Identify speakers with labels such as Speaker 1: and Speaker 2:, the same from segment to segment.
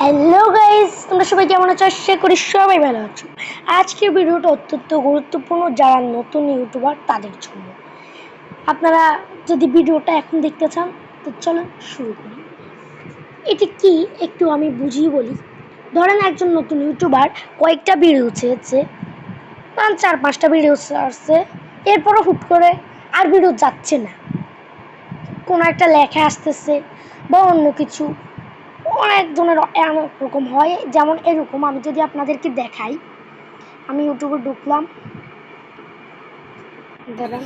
Speaker 1: Hello guys, তোমরা সবাই কেমন আছো? আশা করি সবাই ভালো আছো। আজকের ভিডিওটা অত্যন্ত গুরুত্বপূর্ণ যারা নতুন ইউটিউবার তাদের জন্য। আপনারা যদি ভিডিওটা এখন দেখতে চান তো চলো শুরু করি। এটি কি একটু আমি বুঝিয়ে বলি। ধরেন একজন নতুন ইউটিউবার কয়েকটা ভিডিও ছেড়েছে, 4-5টা ভিডিও ছাড়ছে, এরপরও হুট করে আর ভিডিও যাচ্ছে না। কোনো একটা লেখা আসতেছে বা অন্য কিছু, অনেক ধরনের অনেক রকম হয়। যেমন এরকম আমি যদি আপনাদেরকে দেখাই, আমি ইউটিউবে ঢুকলাম, ধরেন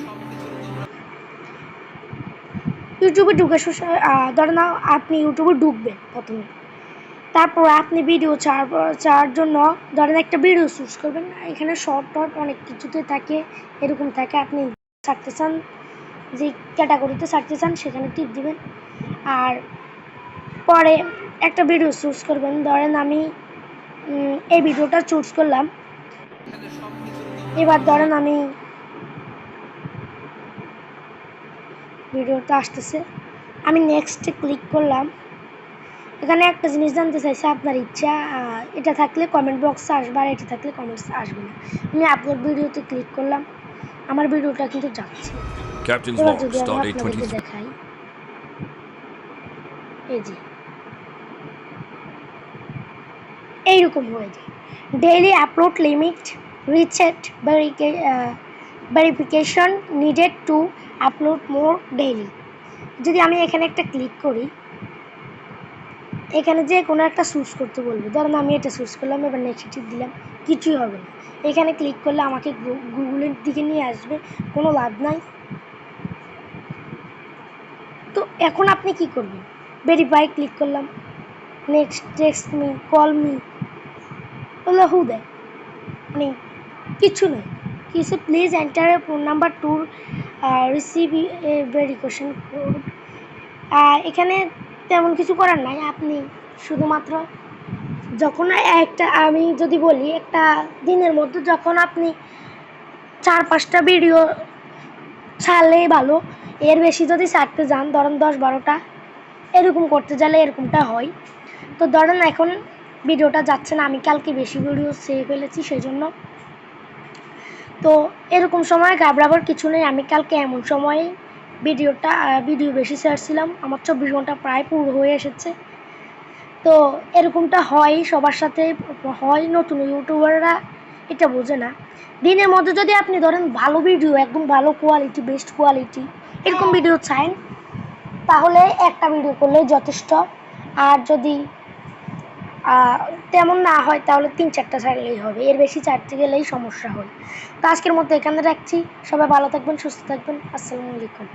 Speaker 1: ইউটিউবে ঢুকে ধরেন আপনি ইউটিউবে ঢুকবেন প্রথমে, তারপর আপনি ভিডিও ছাড়ার জন্য ধরেন একটা ভিডিও চুজ করবেন। এখানে শর্ট টর্ট অনেক কিছুতে থাকে, এরকম থাকে। আপনি ছাড়তে চান, যে ক্যাটাগরিতে ছাড়তে চান সেখানে টিপ দিবেন, আর পরে একটা ভিডিও চুজ করবেন। ধরেন আমি এই ভিডিওটা চুজ করলাম। এবার ধরেন আমি ভিডিওটা আসতেছে, আমি নেক্সটে ক্লিক করলাম। এখানে একটা জিনিস জানতে চাইছে, আপনার ইচ্ছা এটা থাকলে কমেন্ট বক্সে আসবে, আর এটা থাকলে কমেন্টস আসবে না। আমি আপলোড ভিডিওতে ক্লিক করলাম, আমার ভিডিওটা কিন্তু যাচ্ছে। এবার যদি আমি আপনাদেরকে দেখাই, এই যে এইরকম হয়ে যায়। Daily upload limit reached verification needed to upload more daily. যদি আমি এখানে একটা ক্লিক করি, এখানে যে কোনো একটা চুজ করতে বলবে। ধরেন আমি এটা চুজ করলাম, এবার নেক্সট দিলাম, কিছুই হবে না। এখানে ক্লিক করলে আমাকে গুগলের দিকে নিয়ে আসবে, কোনো লাভ নাই। তো এখন আপনি কি করবেন? ভেরিফাই ক্লিক করলাম, next text me, call me, ওগুলো হু দেয়, মানে কিছু নয়। কিছু please enter a phone number to receive a verification code. এখানে তেমন কিছু করার নাই। আপনি শুধুমাত্র যখন একটা, আমি যদি বলি, একটা দিনের মধ্যে যখন আপনি 4-5টা ভিডিও ছাড়লেই ভালো। এর বেশি যদি ছাড়তে যান, ধরেন 10-12টা এরকম করতে গেলে এরকমটা হয়। তো ধরেন এখন ভিডিওটা যাচ্ছে না, আমি কালকে বেশি ভিডিও ছেড়ে ফেলেছি সেই জন্য। তো এরকম সময় ঘাবড়াবার কিছু নেই। আমি কালকে এমন সময়ে ভিডিও বেশি ছাড়ছিলাম, আমার 24 ঘন্টা প্রায় পুরো হয়ে এসেছে। তো এরকমটা হয়, সবার সাথে হয়। নতুন ইউটিউবাররা এটা বোঝে না। দিনের মধ্যে যদি আপনি ধরেন ভালো ভিডিও, একদম ভালো কোয়ালিটি, বেস্ট কোয়ালিটি এরকম ভিডিও চান, তাহলে একটা ভিডিও করলেই যথেষ্ট। আর যদি তেমন না হয় তাহলে 3-4টা ছাড়লেই হবে, এর বেশি ছাড়তে গেলেই সমস্যা হয়। তো আজকের মতো এখানে রাখছি। সবাই ভালো থাকবেন, সুস্থ থাকবেন। আসসালামু আলাইকুম।